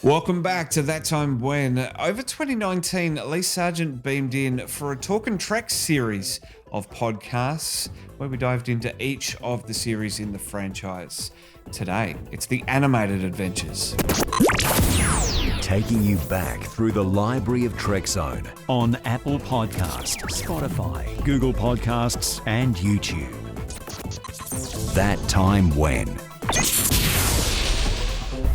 Welcome back to That Time When. Over 2019, Lee Sargent beamed in for a Talkin Trek series of podcasts where we dived into each of the series in the franchise. Today, it's the animated adventures. Taking you back through the library of Trekzone on Apple Podcasts, Spotify, Google Podcasts, and YouTube. That Time When.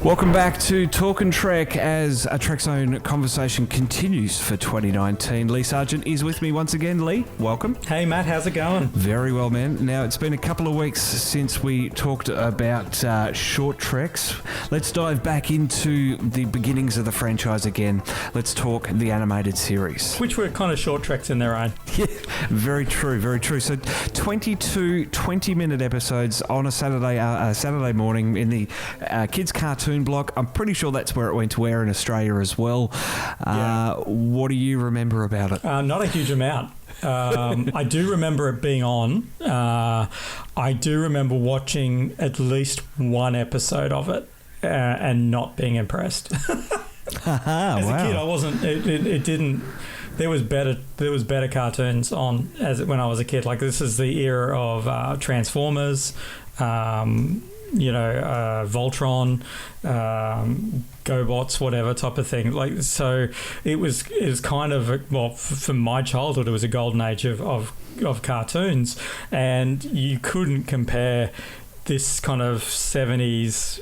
Welcome back to Talkin Trek as a Trekzone conversation continues for 2019. Lee Sargent is with me once again. Lee, welcome. Hey Matt, how's it going? Very well, man. Now, it's been a couple of weeks since we talked about short treks. Let's dive back into the beginnings of the franchise again. Let's talk the animated series. Which were kind of short treks in their own. Yeah, very true, very true. So 22 20-minute episodes on a Saturday morning in the kids' cartoon block. I'm pretty sure that's where it went to air in Australia as well. What do you remember about it? Not a huge amount. I do remember it being on. I do remember watching at least one episode of it and not being impressed. As a kid, I wasn't. It didn't. There was better cartoons on when I was a kid. Like, this is the era of Transformers. Voltron, GoBots, whatever type of thing. Like, so it was kind of for my childhood, it was a golden age of cartoons, and you couldn't compare this kind of 70s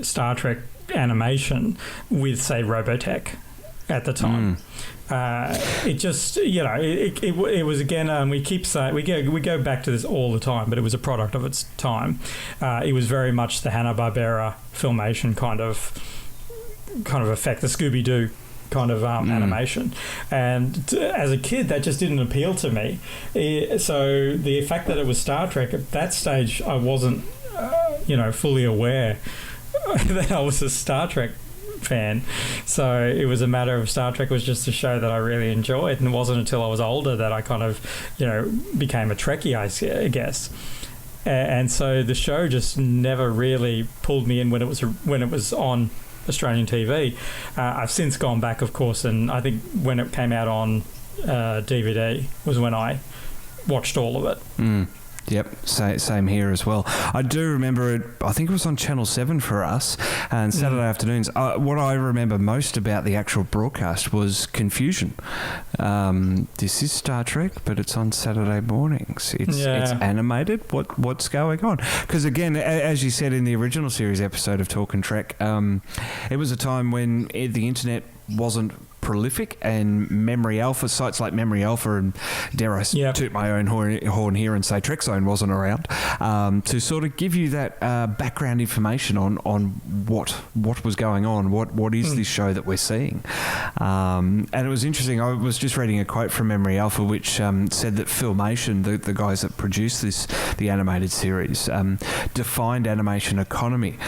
Star Trek animation with, say, Robotech at the time. It just, it was, again, we keep saying, we go back to this all the time, but it was a product of its time. It was very much the Hanna-Barbera Filmation kind of effect, the Scooby-Doo kind of animation. And as a kid, that just didn't appeal to me. So the fact that it was Star Trek, at that stage, I wasn't, fully aware that I was a Star Trek fan. So it was a matter of Star Trek was just a show that I really enjoyed, and it wasn't until I was older that I kind of, became a Trekkie, I guess. And so the show just never really pulled me in when it was on Australian TV. I've since gone back, of course, and I think when it came out on DVD was when I watched all of it. Yep, same here as well. I do remember it, I think it was on Channel 7 for us, and Saturday afternoons. What I remember most about the actual broadcast was confusion. This is Star Trek, but it's on Saturday mornings. It's animated. What's going on? Because, again, as you said in the original series episode of Talkin Trek, it was a time when the internet wasn't prolific, and Memory Alpha, sites like Memory Alpha, and dare I toot my own horn here and say Trekzone wasn't around, to sort of give you that background information on what was going on, what is this show that we're seeing. And it was interesting, I was just reading a quote from Memory Alpha which said that Filmation, the guys that produced the animated series, defined animation economy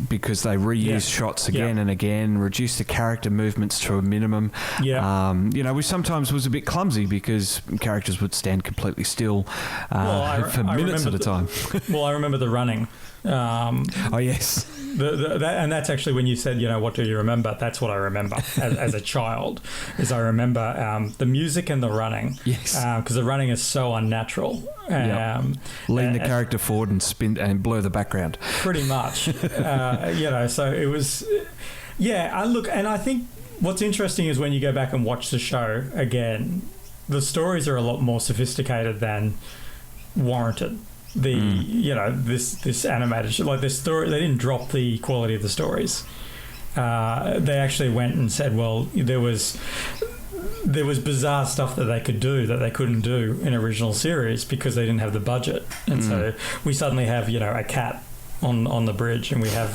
because they reused shots again and again, reduced the character movements to a minimum. Which sometimes was a bit clumsy because characters would stand completely still for minutes at a time. Well, I remember the running. Oh yes, and that's actually when you said, what do you remember? That's what I remember as a child. Is I remember the music and the running. Yes, because the running is so unnatural. Lean the character forward and spin and blur the background. Pretty much. So it was. I look, and I think what's interesting is when you go back and watch the show again, the stories are a lot more sophisticated than warranted. This animated show, like this story, they didn't drop the quality of the stories. They actually went and said, well, there was bizarre stuff that they could do that they couldn't do in original series because they didn't have the budget, and so we suddenly have a cat on the bridge, and we have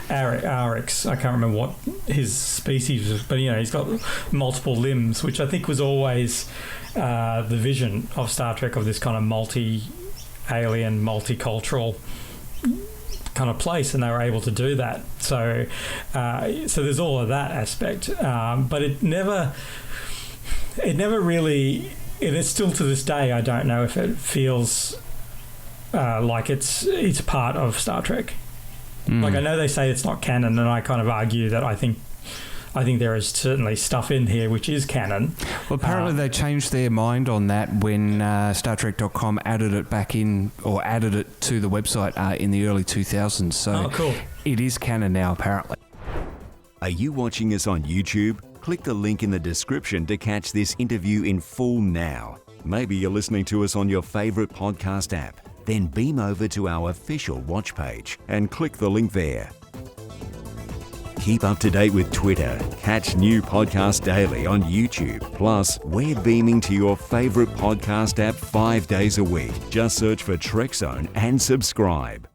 Arix. I can't remember what his species was, but he's got multiple limbs, which I think was always the vision of Star Trek, of this kind of multi-alien, multicultural kind of place, and they were able to do that. So there's all of that aspect, but it never really, and it's still to this day, I don't know if it feels like it's part of Star Trek. Like, I know they say it's not canon, and I kind of argue that I think there is certainly stuff in here which is canon. Well, apparently they changed their mind on that when StarTrek.com added it back in, or added it to the website in the early 2000s. So cool. It is canon now, apparently. Are you watching us on YouTube? Click the link in the description to catch this interview in full now. Maybe you're listening to us on your favourite podcast app. Then beam over to our official watch page and click the link there. Keep up to date with Twitter. Catch new podcasts daily on YouTube. Plus, we're beaming to your favourite podcast app 5 days a week. Just search for Trekzone and subscribe.